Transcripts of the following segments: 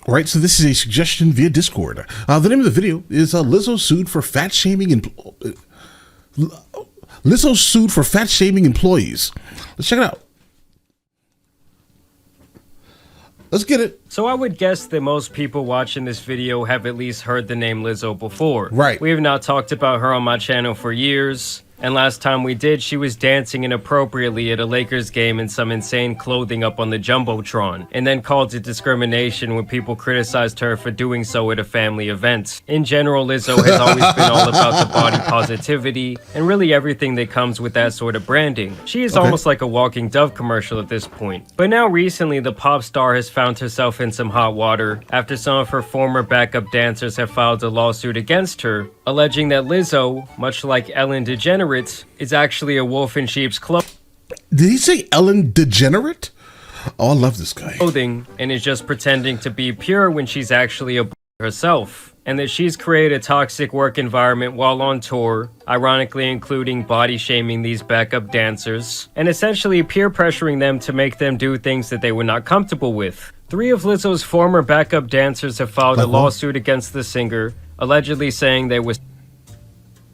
All right, so this is a suggestion via Discord. The name of the video is Lizzo sued for fat shaming and Lizzo sued for fat shaming employees. Let's check it out. Let's get it. So I would guess that most people watching this video have at least heard the name Lizzo before. Right. We have not talked about her on my channel for years. And last time we did, she was dancing inappropriately at a Lakers game in some insane clothing up on the Jumbotron, and then called it discrimination when people criticized her for doing so at a family event. In general, Lizzo has always been all about the body positivity, and really everything that comes with that sort of branding. She is almost like a walking Dove commercial at this point. But now recently, the pop star has found herself in some hot water after some of her former backup dancers have filed a lawsuit against her, alleging that Lizzo, much like Ellen DeGeneres, is actually a wolf in sheep's clothing. Did he say Ellen DeGenerate? Oh, I love this guy. And is just pretending to be pure when she's actually a herself. And that she's created a toxic work environment while on tour, ironically including body shaming these backup dancers, and essentially peer pressuring them to make them do things that they were not comfortable with. 3 of Lizzo's former backup dancers have filed a lawsuit against the singer, allegedly saying they were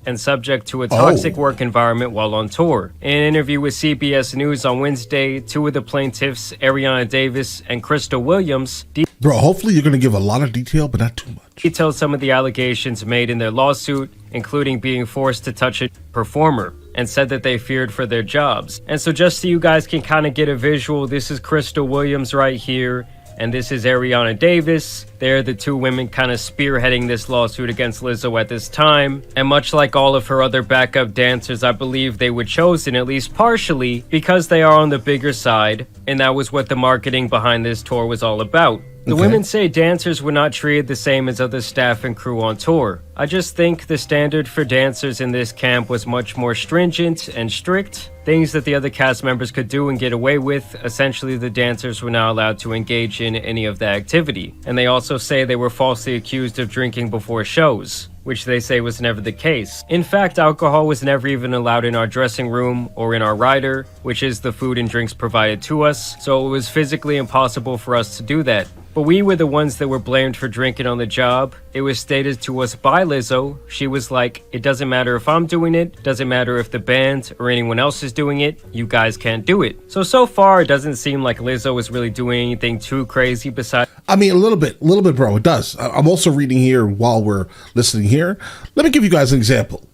and subject to a toxic work environment while on tour. In an interview with CBS News on Wednesday, 2 of the plaintiffs, Ariana Davis and Crystal Williams, Bro, hopefully you're going to give a lot of detail, but not too much. detailed some of the allegations made in their lawsuit, including being forced to touch a performer, and said that they feared for their jobs. And so just so you guys can kind of get a visual, this is Crystal Williams right here, and this is Ariana Davis. They're the 2 women kind of spearheading this lawsuit against Lizzo at this time. And much like all of her other backup dancers, I believe they were chosen, at least partially, because they are on the bigger side. And that was what the marketing behind this tour was all about. The women say dancers were not treated the same as other staff and crew on tour. I just think the standard for dancers in this camp was much more stringent and strict. Things that the other cast members could do and get away with. Essentially, the dancers were not allowed to engage in any of that activity. And they also say they were falsely accused of drinking before shows, which they say was never the case. In fact, alcohol was never even allowed in our dressing room or in our rider, which is the food and drinks provided to us, so it was physically impossible for us to do that. But we were the ones that were blamed for drinking on the job. It was stated to us by Lizzo. She was like, it doesn't matter if I'm doing it, doesn't matter if the band or anyone else is doing it, you guys can't do it. So far, it doesn't seem like Lizzo is really doing anything too crazy besides... I mean, a little bit, bro, it does. I'm also reading here while we're listening here. Let me give you guys an example.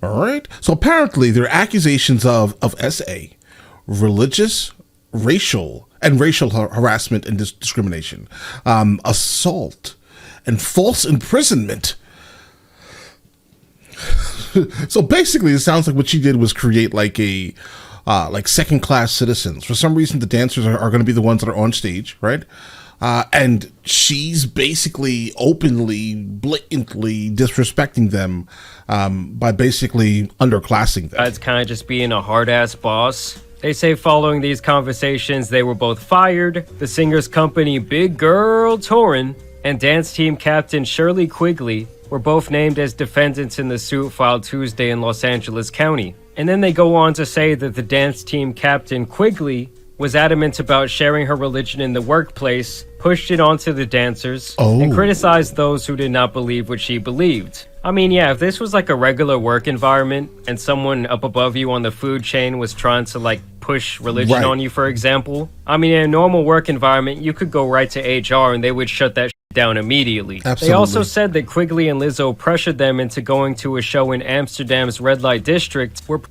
All right. So apparently there are accusations of SA, religious, racial harassment and discrimination, assault, and false imprisonment. So basically, it sounds like what she did was create like a second-class citizens. For some reason, the dancers are going to be the ones that are on stage, right? And she's basically openly, blatantly disrespecting them by basically underclassing them. It's kind of just being a hard-ass boss. They say following these conversations, they were both fired. The singer's company Big Girl Touring and dance team captain Shirley Quigley were both named as defendants in the suit filed Tuesday in Los Angeles County. And then they go on to say that the dance team captain Quigley was adamant about sharing her religion in the workplace, pushed it onto the dancers, and criticized those who did not believe what she believed. I mean, yeah, if this was like a regular work environment and someone up above you on the food chain was trying to like push religion on you, for example, I mean, in a normal work environment, you could go right to HR and they would shut that down immediately. Absolutely. They also said that Quigley and Lizzo pressured them into going to a show in Amsterdam's red light district where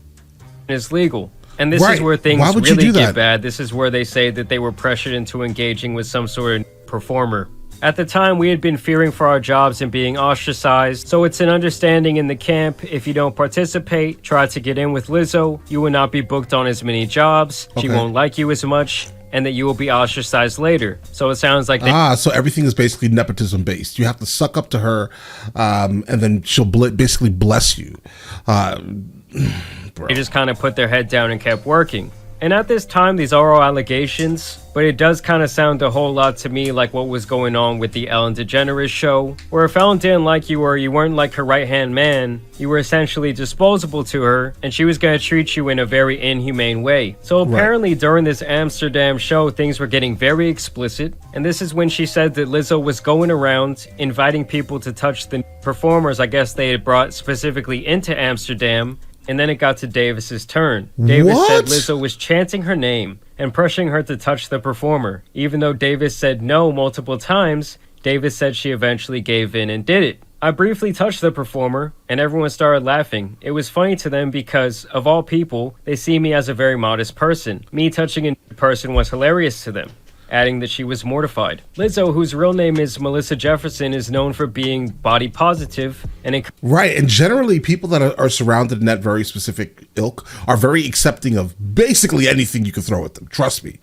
is legal. And this is where things really get bad. This is where they say that they were pressured into engaging with some sort of performer. At the time, we had been fearing for our jobs and being ostracized, so it's an understanding in the camp. If you don't participate, try to get in with Lizzo, you will not be booked on as many jobs, she won't like you as much, and that you will be ostracized later. So it sounds like so everything is basically nepotism based. You have to suck up to her, and then she'll basically bless you. They just kind of put their head down and kept working. And at this time, these are all allegations, but it does kind of sound a whole lot to me like what was going on with the Ellen DeGeneres show, where if Ellen didn't like you or you weren't like her right-hand man, you were essentially disposable to her, and she was going to treat you in a very inhumane way. So apparently during this Amsterdam show, things were getting very explicit, and this is when she said that Lizzo was going around inviting people to touch the performers I guess they had brought specifically into Amsterdam. And then it got to Davis's turn. Davis said Lizzo was chanting her name and pushing her to touch the performer. Even though Davis said no multiple times, Davis said she eventually gave in and did it. I briefly touched the performer, and everyone started laughing. It was funny to them because, of all people, they see me as a very modest person. Me touching a person was hilarious to them, adding that she was mortified. Lizzo, whose real name is Melissa Jefferson, is known for being body positive and right, and generally people that are surrounded in that very specific ilk are very accepting of basically anything you can throw at them. Trust me.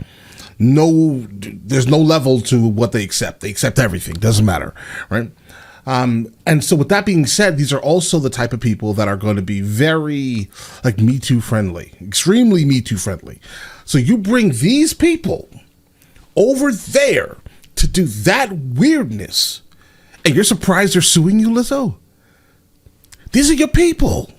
There's no level to what they accept. They accept everything. Doesn't matter, right? And so with that being said, these are also the type of people that are going to be very like Me Too friendly, extremely Me Too friendly. So you bring these people over there to do that weirdness, and you're surprised they're suing you, Lizzo? These are your people.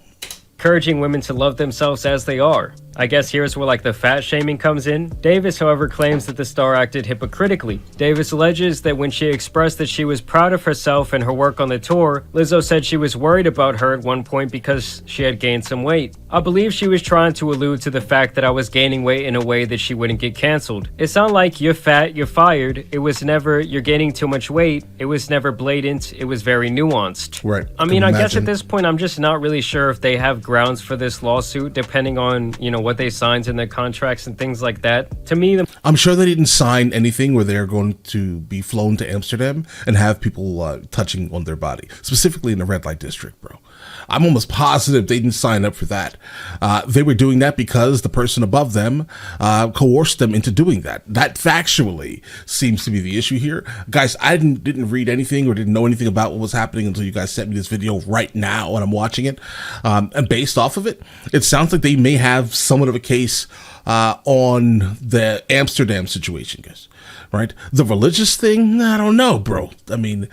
Encouraging women to love themselves as they are. I guess here's where like the fat shaming comes in. Davis, however, claims that the star acted hypocritically. Davis alleges that when she expressed that she was proud of herself and her work on the tour, Lizzo said she was worried about her at one point because she had gained some weight. I believe she was trying to allude to the fact that I was gaining weight in a way that she wouldn't get canceled. It's not like you're fat, you're fired. It was never you're gaining too much weight. It was never blatant. It was very nuanced. Right. I mean, I guess at this point, I'm just not really sure if they have grounds for this lawsuit, depending on, what they signed in their contracts and things like that. To me, I'm sure they didn't sign anything where they're going to be flown to Amsterdam and have people touching on their body, specifically in the red light district, bro. I'm almost positive they didn't sign up for that. They were doing that because the person above them coerced them into doing that. That factually seems to be the issue here. Guys, I didn't read anything or didn't know anything about what was happening until you guys sent me this video right now and I'm watching it. And based off of it, it sounds like they may have somewhat of a case on the Amsterdam situation, guys. Right? The religious thing, I don't know, bro. I mean,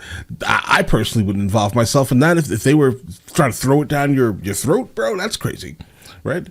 I personally wouldn't involve myself in that. If they were trying to throw it down your throat, bro, that's crazy, right?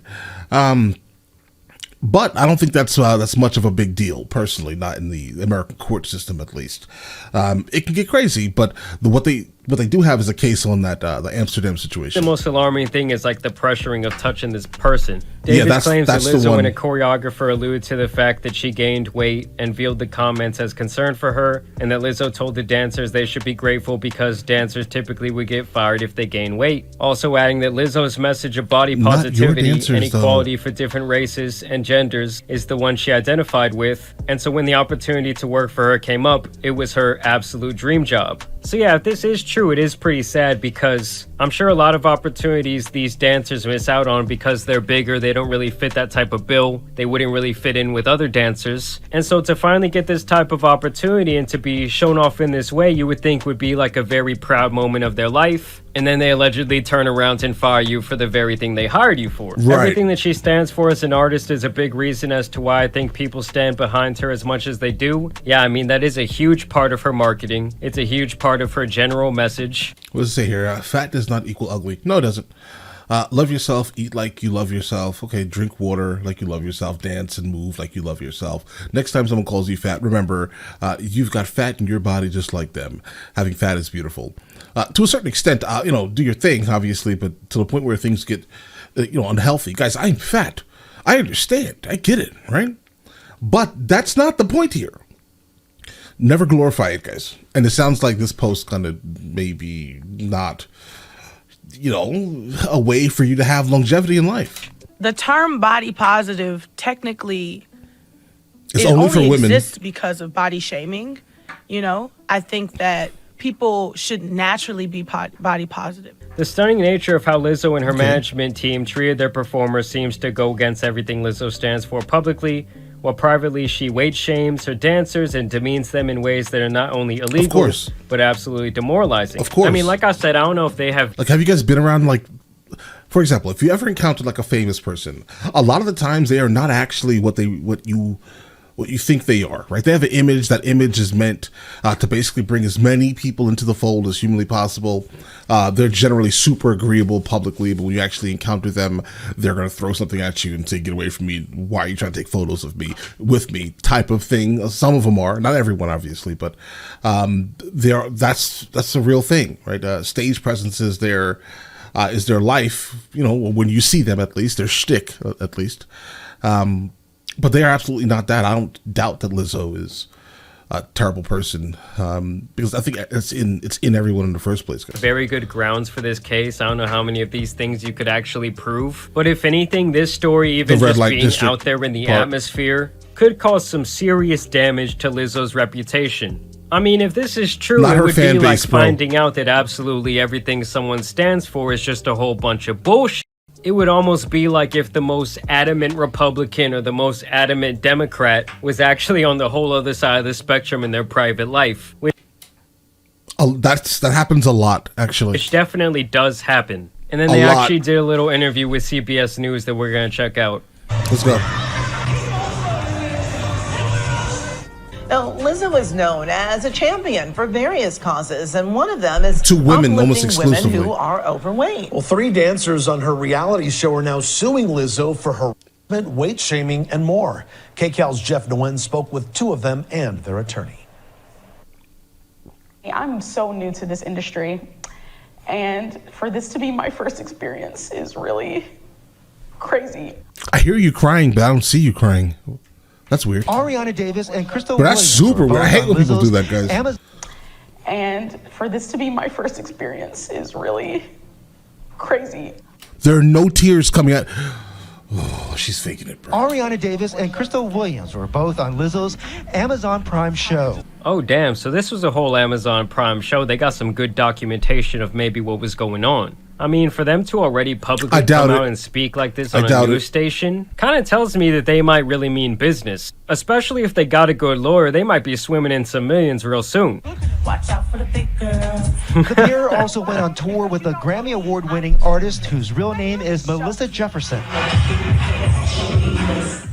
But I don't think that's much of a big deal, personally, not in the American court system, at least. It can get crazy, but what they do have is a case on that the Amsterdam situation. The most alarming thing is like the pressuring of touching this person. Davis claims that Lizzo and a choreographer alluded to the fact that she gained weight and viewed the comments as concern for her, and that Lizzo told the dancers they should be grateful because dancers typically would get fired if they gain weight. Also adding that Lizzo's message of body positivity and equality for different races and genders is the one she identified with, and so when the opportunity to work for her came up, it was her absolute dream job. So yeah, if this is true, it is pretty sad because I'm sure a lot of opportunities these dancers miss out on because they're bigger, they don't really fit that type of bill, they wouldn't really fit in with other dancers. And so to finally get this type of opportunity and to be shown off in this way, you would think would be like a very proud moment of their life. And then they allegedly turn around and fire you for the very thing they hired you for. Right. Everything that she stands for as an artist is a big reason as to why I think people stand behind her as much as they do. Yeah, I mean, that is a huge part of her marketing. It's a huge part of her general message. What does it say here? Fat does not equal ugly. No, it doesn't. Love yourself, eat like you love yourself. Okay, drink water like you love yourself, dance and move like you love yourself. Next time someone calls you fat, remember, you've got fat in your body just like them. Having fat is beautiful. To a certain extent, do your thing, obviously, but to the point where things get, unhealthy. Guys, I'm fat. I understand. I get it, right? But that's not the point here. Never glorify it, guys. And it sounds like this post kind of maybe not, a way for you to have longevity in life. The term body positive technically it's only for women. Exists because of body shaming. I think that people should naturally be body positive. The stunning nature of how Lizzo and her management team treated their performers seems to go against everything Lizzo stands for publicly, while privately she weight shames her dancers and demeans them in ways that are not only illegal, but absolutely demoralizing. Of course. I mean, like I said, I don't know if they have... Like, have you guys been around, For example, if you ever encounter like a famous person, a lot of the times they are not actually what you think they are, right? They have an image. That image is meant to basically bring as many people into the fold as humanly possible. They're generally super agreeable publicly, but when you actually encounter them, they're going to throw something at you and say, "Get away from me. Why are you trying to take photos of me, with me?" type of thing. Some of them are, not everyone, obviously, but that's a real thing, right? Stage presence is their life, when you see them, at least, their shtick, at least. But they are absolutely not that. I don't doubt that Lizzo is a terrible person, because I think it's in everyone in the first place, guys. Very good grounds for this case. I don't know how many of these things you could actually prove. But if anything, this story, even just being out there in the atmosphere, could cause some serious damage to Lizzo's reputation. I mean, if this is true, it would be like finding out that absolutely everything someone stands for is just a whole bunch of bullshit. It would almost be like if the most adamant Republican or the most adamant Democrat was actually on the whole other side of the spectrum in their private life. That happens a lot, actually. Which definitely does happen. And then they actually did a little interview with CBS News that we're going to check out. Let's go. Now, Lizzo is known as a champion for various causes, and one of them is to women, almost exclusively, women who are overweight. Well, 3 dancers on her reality show are now suing Lizzo for harassment, weight shaming, and more. KCAL's Jeff Nguyen spoke with 2 of them and their attorney. I'm so new to this industry, and for this to be my first experience is really crazy. I hear you crying, but I don't see you crying. That's weird. Ariana Davis and Crystal Williams. That's super weird. I hate when people do that, guys. And for this to be my first experience is really crazy. There are no tears coming out. Oh, she's faking it, bro. Ariana Davis and Crystal Williams were both on Lizzo's Amazon Prime show. Oh, damn. So this was a whole Amazon Prime show. They got some good documentation of maybe what was going on. I mean, for them to already publicly come out and speak like this on a news station kind of tells me that they might really mean business. Especially if they got a good lawyer, they might be swimming in some millions real soon. Watch out for the big girl. The pair also went on tour with a Grammy Award-winning artist whose real name is Melissa Jefferson.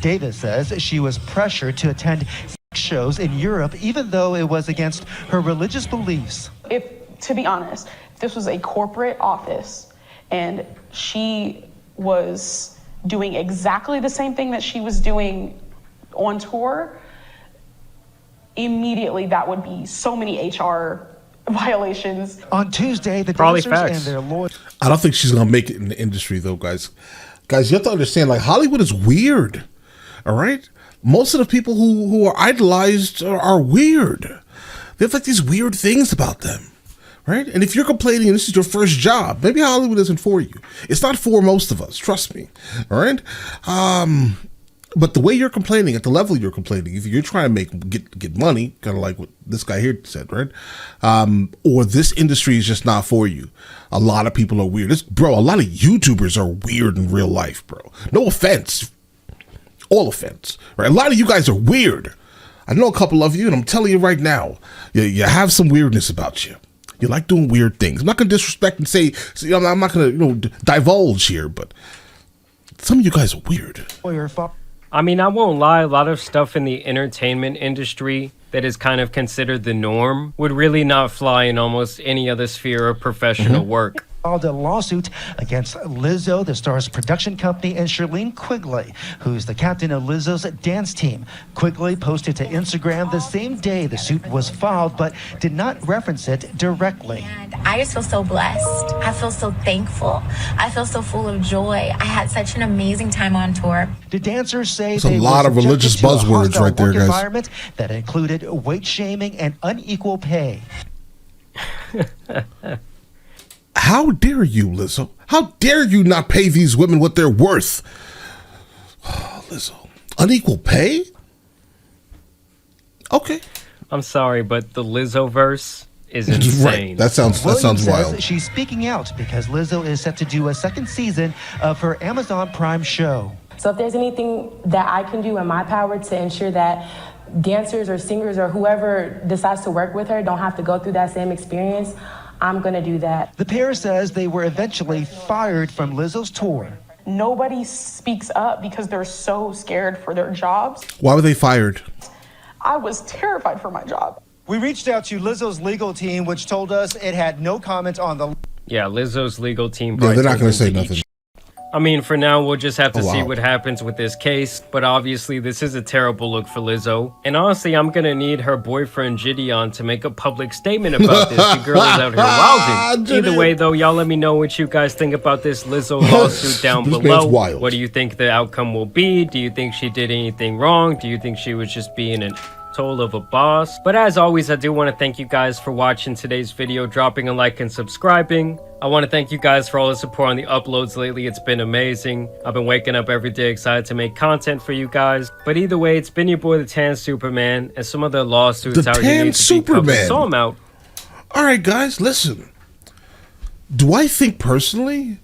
Davis says she was pressured to attend sex shows in Europe, even though it was against her religious beliefs. To be honest, this was a corporate office, and she was doing exactly the same thing that she was doing on tour. Immediately, that would be so many HR violations. On Tuesday, the dancers and their lawyers. I don't think she's gonna make it in the industry, though, guys. Guys, you have to understand, like, Hollywood is weird. All right, most of the people who are idolized are weird. They have like these weird things about them. Right? And if you're complaining and this is your first job, maybe Hollywood isn't for you. It's not for most of us, trust me. All right? But the way you're complaining, at the level you're complaining, if you're trying to get money, kind of like what this guy here said, right? Or this industry is just not for you. A lot of people are weird. A lot of YouTubers are weird in real life, bro. No offense. All offense. Right? A lot of you guys are weird. I know a couple of you, and I'm telling you right now, you have some weirdness about you. You like doing weird things. I'm not going to disrespect and say, I'm not going to divulge here, but some of you guys are weird. I mean, I won't lie, a lot of stuff in the entertainment industry that is kind of considered the norm would really not fly in almost any other sphere of professional work. Filed a lawsuit against Lizzo, the star's production company, and Shirlene Quigley, who's the captain of Lizzo's dance team. Quigley posted to Instagram the same day the suit was filed, but did not reference it directly. And I just feel so blessed. I feel so thankful. I feel so full of joy. I had such an amazing time on tour. The dancers say there's a lot of religious buzzwords right there, guys. Environment that included weight shaming and unequal pay. How dare you, Lizzo? How dare you not pay these women what they're worth? Oh, Lizzo. Unequal pay? Okay. I'm sorry, but the Lizzo verse is insane. Right. That sounds wild. She's speaking out because Lizzo is set to do a second season of her Amazon Prime show. So if there's anything that I can do in my power to ensure that dancers or singers or whoever decides to work with her don't have to go through that same experience, I'm going to do that. The pair says they were eventually fired from Lizzo's tour. Nobody speaks up because they're so scared for their jobs. Why were they fired? I was terrified for my job. We reached out to Lizzo's legal team, which told us it had no comment on the... Yeah, Lizzo's legal team. Yeah, they're not going to say eat nothing. I mean, for now, we'll just have to see wow. what happens with this case. But obviously, this is a terrible look for Lizzo. And honestly, I'm gonna need her boyfriend Gideon to make a public statement about this. The girl is out here wilding. Either way, though, y'all let me know what you guys think about this Lizzo lawsuit down This below. man's wild. What do you think the outcome will be? Do you think she did anything wrong? Do you think she was just being an toll of a boss? But as always, I do want to thank you guys for watching today's video, dropping a like and subscribing. I want to thank you guys for all the support on the uploads lately. It's been amazing. I've been waking up every day excited to make content for you guys. But either way, it's been your boy, the Tan Superman, and some other lawsuits The out here Tan need to be covered. Superman. So I'm out. All right, guys, listen. Do I think personally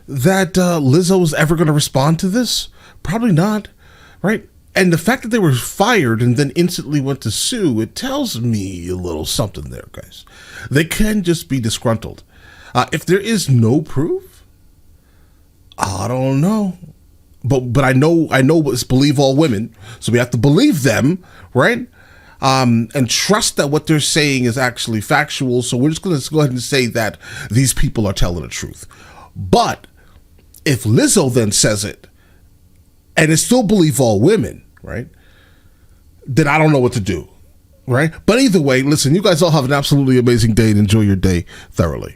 that Lizzo is ever going to respond to this? Probably not, right? And the fact that they were fired and then instantly went to sue, it tells me a little something there, guys. They can just be disgruntled. If there is no proof, I don't know. But I know it's believe all women, so we have to believe them, right? And trust that what they're saying is actually factual. So we're just going to go ahead and say that these people are telling the truth. But if Lizzo then says it, and it's still believe all women, right? Then I don't know what to do, right? But either way, listen, you guys all have an absolutely amazing day and enjoy your day thoroughly.